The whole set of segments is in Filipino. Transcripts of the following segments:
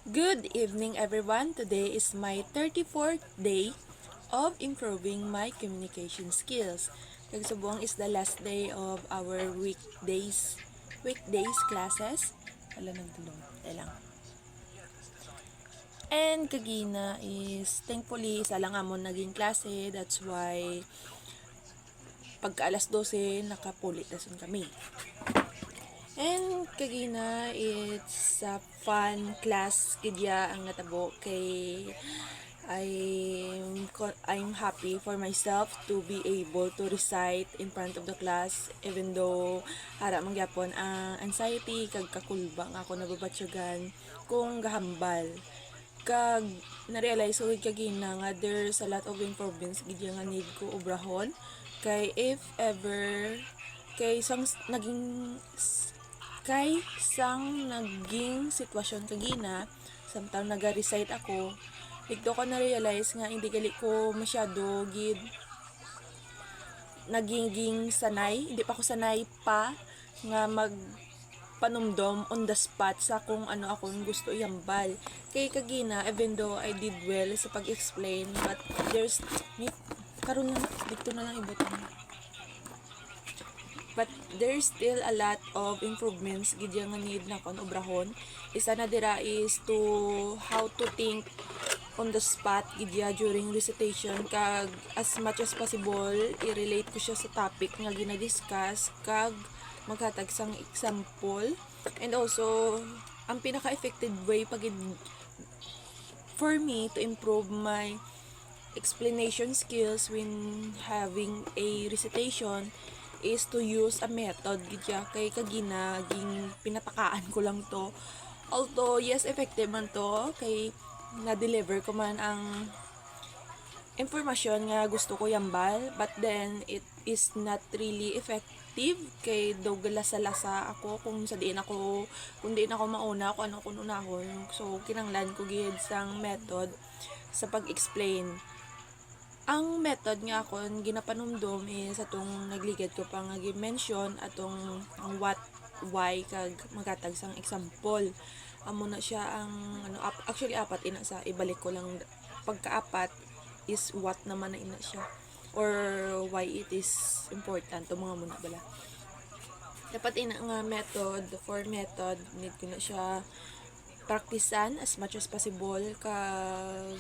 Good evening, everyone. Today is my 34th day of improving my communication skills. Kagsubong is the last day of our weekdays classes. Wala nagdulong. Lang. And kagina is thankfully isa lang amon naging klase. That's why pagka alas 12 nakapulit dason kami. And kagina, it's a fun class kidya ang natabo kay I'm happy for myself to be able to recite in front of the class even though hara mangyapon ang anxiety kag kakulba nga ako nababatsyagan kung gahambal kag na-realize ko kagina nga there's a lot of improvements gidya nga need ko obrahon kay if ever kay naging sitwasyon kagina samtang naga-recite ako dito ko na-realize nga hindi gali ko masyado naging sanay hindi pa ako sanay pa nga panumdom on the spot sa kung ano akong gusto ihambal kay kagina even though I did well sa pag-explain but karon lang dito na lang ibutan. But there's still a lot of improvements gidya nga need na kon obrahon. Isa na dira is to how to think on the spot gidya during recitation kag as much as possible i-relate ko siya sa topic nga gina-discuss kag maghatag sang example and also ang pinaka-effective way for me to improve my explanation skills when having a recitation is to use a method gidya kay kagina ging pinatakaan ko lang to although yes effective man to kay na-deliver ko man ang impormasyon nga gusto ko yambal but then it is not really effective kay daw galasa-lasa ako kung diin ako mauna kung ano kung unahon so kinanglan ko gid sang method sa pag-explain. Ang method nga akon ginapanumdom is atong nagligad ko pa nga gi-mention atong ang what, why kag magatag sang example. Amo na siya ang actually apat ina sa ibalik ko lang pagkaapat is what naman na ina siya or why it is important to mga muna bala. Dapat ina nga method need ko na siya praktisan as much as possible kag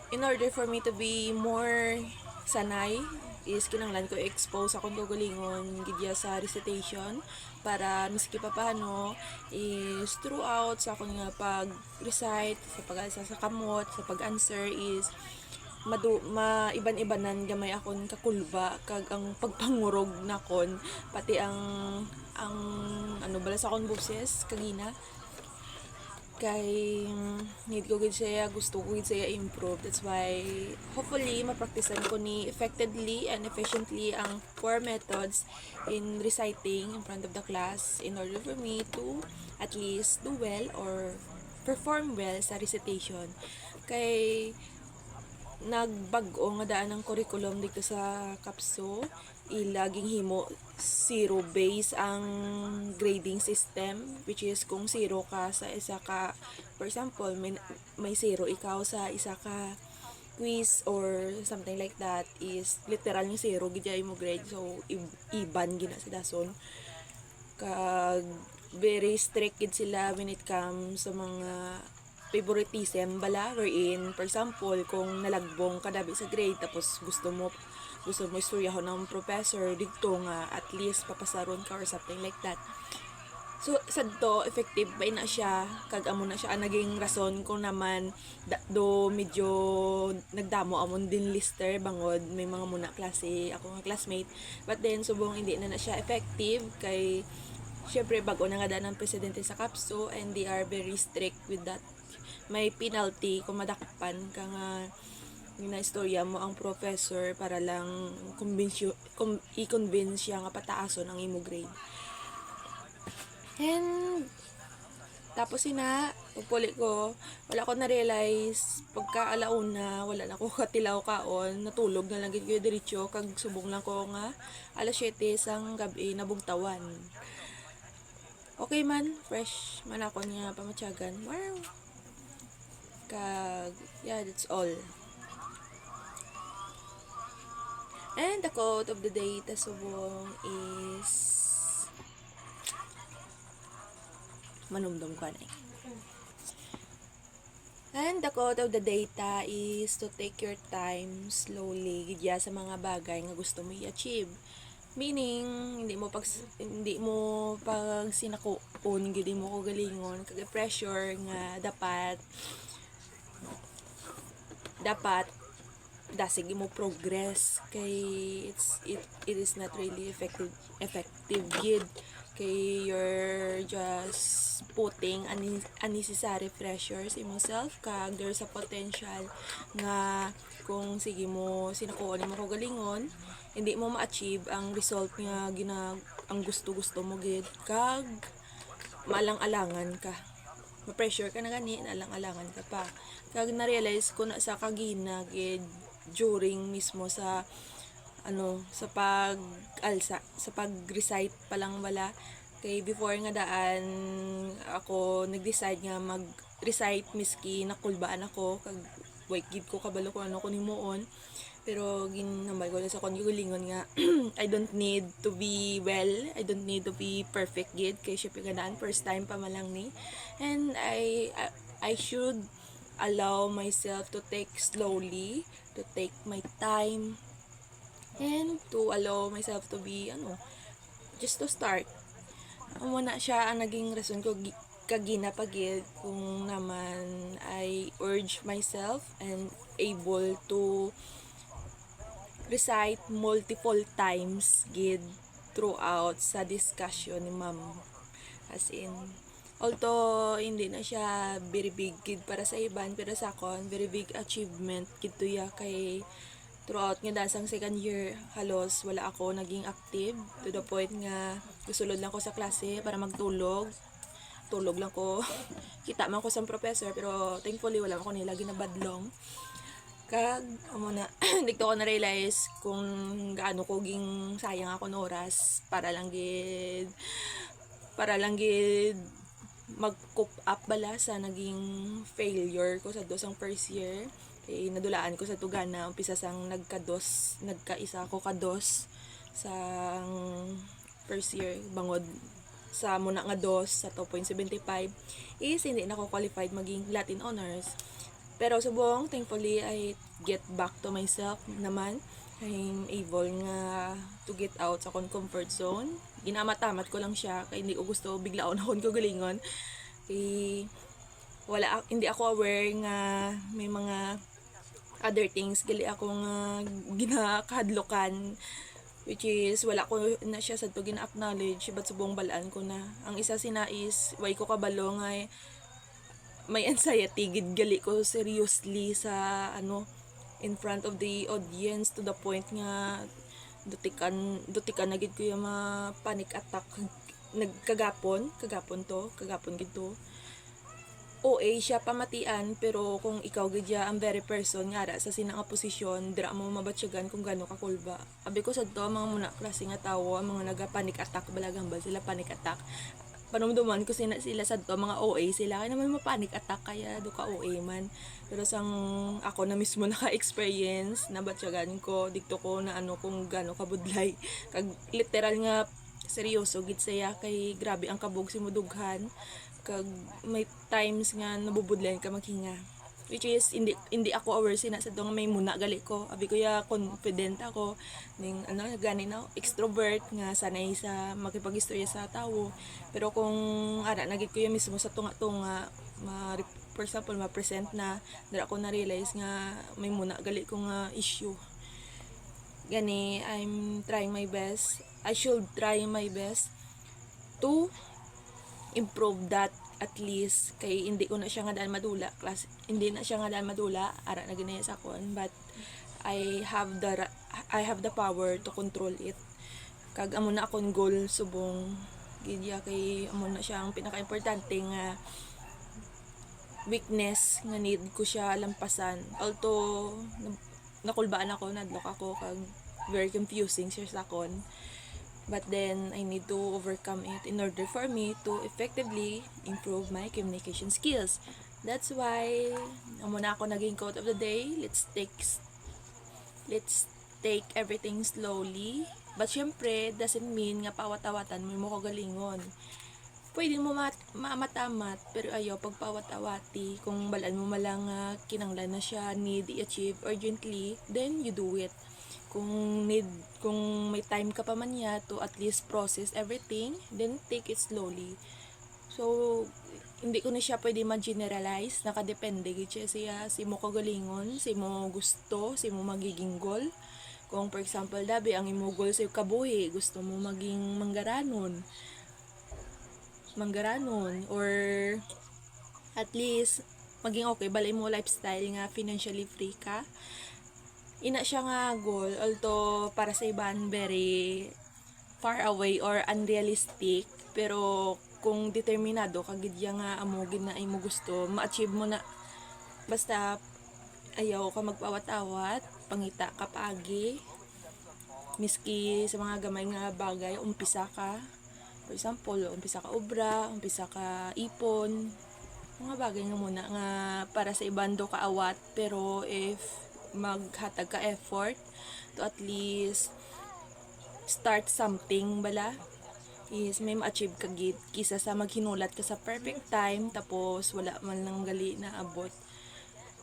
in order for me to be more sanay is kinanglan ko expose akong gagalingon gidya sa recitation para miski pa paano is throughout sa akong nga pag-recite sa pag-asa sa kamot sa pag-answer is maiban-ibanan gamay akon kakulba kag ang pagpangurog nakon pati ang bala sa akong boses kagina kay need ko gid siya gusto ko gid siya improve that's why hopefully mapraktisan ko ni effectively and efficiently ang 4 methods in reciting in front of the class in order for me to at least do well or perform well sa recitation kay nagbag-o nga daan ang curriculum dito sa Kapso ilaging himo zero base ang grading system which is kung zero ka sa isa ka for example may zero ikaw sa isa ka quiz or something like that is literal yung zero gidya mo grade so iban gina sa dason kag very strict gid sila when it comes sa mga favoritism bala wherein for example kung nalagbong ka dabi sa grade tapos gusto mo istoryahon ng professor dito nga at least papasaron ka or something like that so sadto effective ba na siya kag amo na siya naging rason ko naman do medyo nagdamo amon din lister bangod may mga muna klase ako nga classmate but then subong hindi na siya effective kay syempre bago na nga daan ang presidente sa Kapso and they are very strict with that may penalty kung madakpan ka nga ginaistorya mo ang professor para lang i-convince siya nga pataason ang imo grade. And tapos pagpuli ko, wala ko na-realize pagka alauna, wala na ko katilaw kaon, natulog na lang gid ko diretso kag subong lang ko nga alas 7 sang gabi nabugtawan. okay man, fresh man ako niya pamatyagan. Wow. Kag, yeah, that's all. And the quote of the day tasubong is manumdum ko na. And the quote of the data is to take your time slowly gidya sa mga bagay nga gusto mo i-achieve. Meaning, hindi mo pag sinakuon gid mo ko galingon kag pressure nga dapat dasig mo progress kay it is not really effective gid kay you're just putting unnecessary pressures in yourself kag there's a potential nga kung sige mo sinakuan mo ko galingon hindi mo ma-achieve ang result nga ang gusto mo gid kag malang-alangan ka ma-pressure ka na gani nalang-alangan ka pa kag na-realize ko na sa kagina gid during mismo sa sa pag-recite pa lang wala kay before nga daan ako nag-decide nga mag-recite miski nakulbaan ako kag wait gid ko kabalo ko ano ko nimuon pero ginambal ko na sa konjulingon nga I don't need to be well, I don't need to be perfect gid kay syempre ganaan first time pa malang ni and I should allow myself to take slowly, to take my time, and to allow myself to be, just to start. Muna siya ang naging rason ko kagina pagid kung naman I urge myself and able to recite multiple times gid throughout sa discussion ni ma'am. As in, although hindi na siya very big kid para sa iban pero sa akon very big achievement kid to ya kay throughout nga dasang second year halos wala ako naging active to the point nga gusulod lang ko sa klase para magtulog lang ko kita man ko sa professor pero thankfully wala ako nila ginabadlong kag amo na dito ko na realize kung gaano ko ging sayang ako ng oras para lang gid mag-cope up bala sa naging failure ko sa dosang first year kay nadulaan ko sa tugana umpisa sang nagkaisa ko kados sa first year bangod sa muna nga dos sa 2.75 is hindi na ako qualified maging Latin honors pero subong thankfully I get back to myself naman I'm able nga to get out sa comfort zone. Ginamatamat ko lang siya kaya hindi ko gusto biglaon akong kagalingon. Kay hindi ako aware nga may mga other things gali ako nga ginakahadlokan which is wala ko na siya sa to gina-acknowledge but subong balaan ko na. Ang isa sinais way ko kabalo nga may anxiety gid gali ko seriously sa in front of the audience to the point nga dutikan na gid ko yung mga panic attack kagapon gid to OA siya pamatian pero kung ikaw gid ya ang very person nga sa sinang posisyon dira mo mabatsyagan kung gaano ka kulba abi ko sadto mga muna klase nga tawo mga naga panic attack balagang ba sila panic attack panumduman ko sila sadto mga OA sila kaya naman mapanik attack kaya do ka OA man pero sang ako na mismo naka-experience nabatsyagan ko dikto ko na kung gaano kabudlay kag literal nga seryoso gid saya kay grabe ang kabog simudughan kag may times nga nabubudlayan ka maghinga which is hindi ako aware sina sa nga may muna gali ko abi ko ya confident ako ning gani na extrovert nga sanay sa makipag-istorya sa tawo pero kung nagit ko ya mismo sa tunga-tunga for example ma-present na dira ko na realize nga may muna gali ko nga issue gani I'm trying my best I should try my best to improve that at least kay hindi ko na siya nga daan madula hindi na siya nga daan madula ara na ginaya sa kon but I have the power to control it kag amo na akong goal subong gidya kay amo na siya ang pinaka-importante nga weakness nga need ko siya lampasan although nakulbaan ako nadlok ako kag very confusing siya sa kon But then I need to overcome it in order for me to effectively improve my communication skills. That's why muna ako naging quote of the day. Let's take everything slowly. But syempre, doesn't mean nga pawat-awatan mo mo kagalingon. Pwede mo matamat, pero ayaw pagpawat-awati. Kung balaan mo malang kinanglan na siya, need i-achieve urgently, then you do it. Kung may time ka pa man niya to at least process everything, then take it slowly. So, hindi ko na siya pwede ma-generalize, nakadepende gid siya si mo kagalingon, si mo gusto, si mo magiging goal. Kung for example, dabi ang imo goal sa kabuhi, gusto mo maging manggaranon or at least maging okay balay mo lifestyle nga financially free ka, ina siya nga goal, although para sa iban very far away or unrealistic, pero kung determinado ka gid nga amo gid na imo gusto, ma-achieve mo na. Basta ayaw ka magpawat-awat, pangita ka paagi, miski sa mga gamay nga bagay, umpisa ka. For example, umpisa ka obra, umpisa ka ipon, mga bagay nga muna nga para sa ibando ka awat, pero if maghatag ka effort to at least start something bala, is may ma-achieve ka gid kisa sa maghinulat ka sa perfect time tapos wala man lang gali na abot.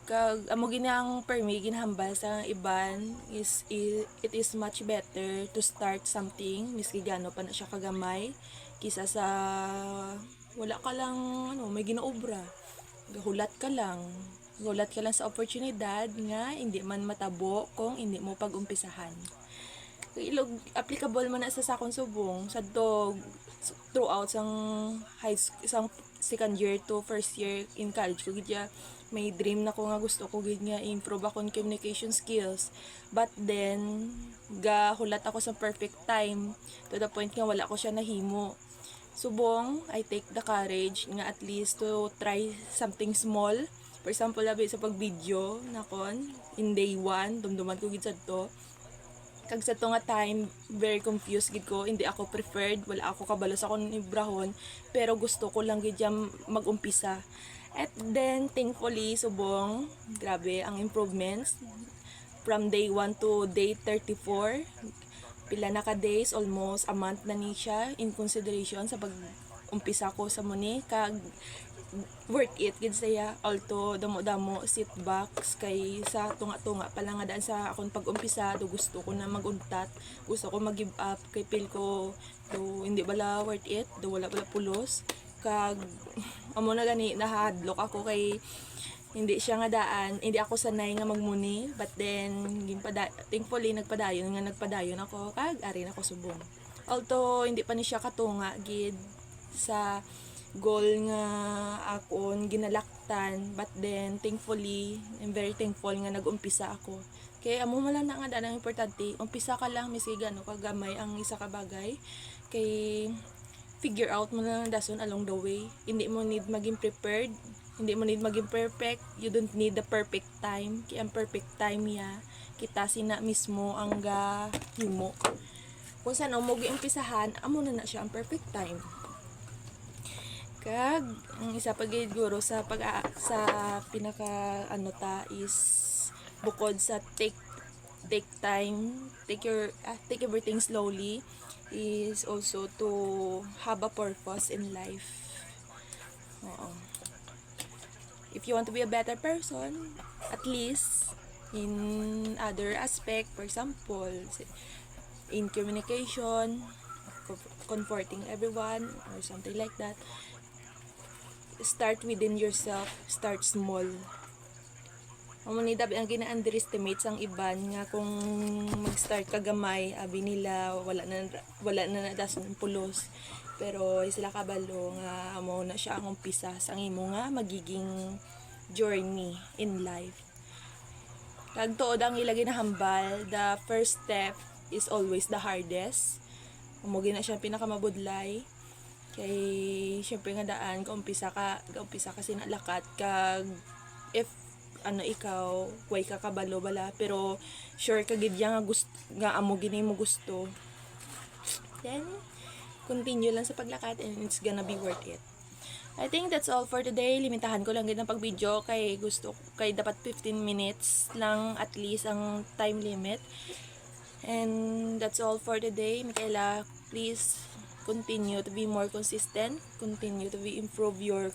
Kag amo ginang permi ginhambal sa iban is it is much better to start something miski gano pa na siya kagamay kisa sa wala ka lang may ginaobra, hulat ka lang sa oportunidad nga hindi man matabo kung hindi mo pag-umpisahan. Ilog applicable man na sa sakon subong sa dog throughout sang isang second year to first year in college ko gid may dream na ko nga gusto ko gid nga improve akong communication skills, but then gahulat ako sa perfect time to the point nga wala ko siya nahimo. Subong I take the courage nga at least to try something small. For example, labi sa pag-video nakon in day 1 dumduman ko gid sadto. Kag sa to nga time very confused gid ko, hindi ako preferred, wala ako kabalo sa akong ibrahon, pero gusto ko lang gid mag-umpisa. At then thankfully subong grabe ang improvements from day 1 to day 34, pila na ka days, almost a month na ni siya in consideration sa pag-umpisa ko sa muni. Kag worth it gid saya, although damo-damo setbacks kay sa tunga-tunga pa lang nga daan sa akong pag-umpisa do gusto ko na maguntat, gusto ko mag-give up kay feel ko do hindi bala worth it, do wala bala pulos. Kag amo na gani nahadlok ako kay hindi siya nga daan, hindi ako sanay nga magmuni, but then thankfully nagpadayon ako kag ari na ko subong. Although hindi pa ni siya katunga gid sa goal nga akon ginalaktan, but then thankfully I'm very thankful nga nag-umpisa ako. Kay amo man lang na nga daan ang importante, umpisa ka lang miski gano kagamay ang isa ka bagay, kay figure out mo lang dason along the way. Hindi mo need maging prepared, hindi mo need maging perfect, you don't need the perfect time. Kaya ang perfect time ya kita sina mismo ang himo. Kung saan mo gi-umpisahan, amo na siya ang perfect time. Kag ang isa pa gid guro sa pinaka is bukod sa take time, take everything slowly, is also to have a purpose in life. If you want to be a better person, at least in other aspect, for example in communication, comforting everyone or something like that, start within yourself, start small. Amo ni dabi ang gina-underestimate sang iban nga kung mag-start ka gamay, abi nila wala na dason pulos, pero sila kabalo nga amo na siya ang umpisa sang imo nga magiging journey in life. Kag tuod ang ila ginahambal, the first step is always the hardest. Amo gina siya pinakamabudlay. Kay syempre nga daan kaumpisa ka sinalakat kag if ikaw way ka kabalo bala, pero sure ka gid nga amo gini mo gusto, then continue lang sa paglakad and it's gonna be worth it. I think that's all for today. Limitahan ko lang din ang pag-video kay dapat 15 minutes lang at least ang time limit. And that's all for today. Michaela, please continue to be more consistent, continue to improve your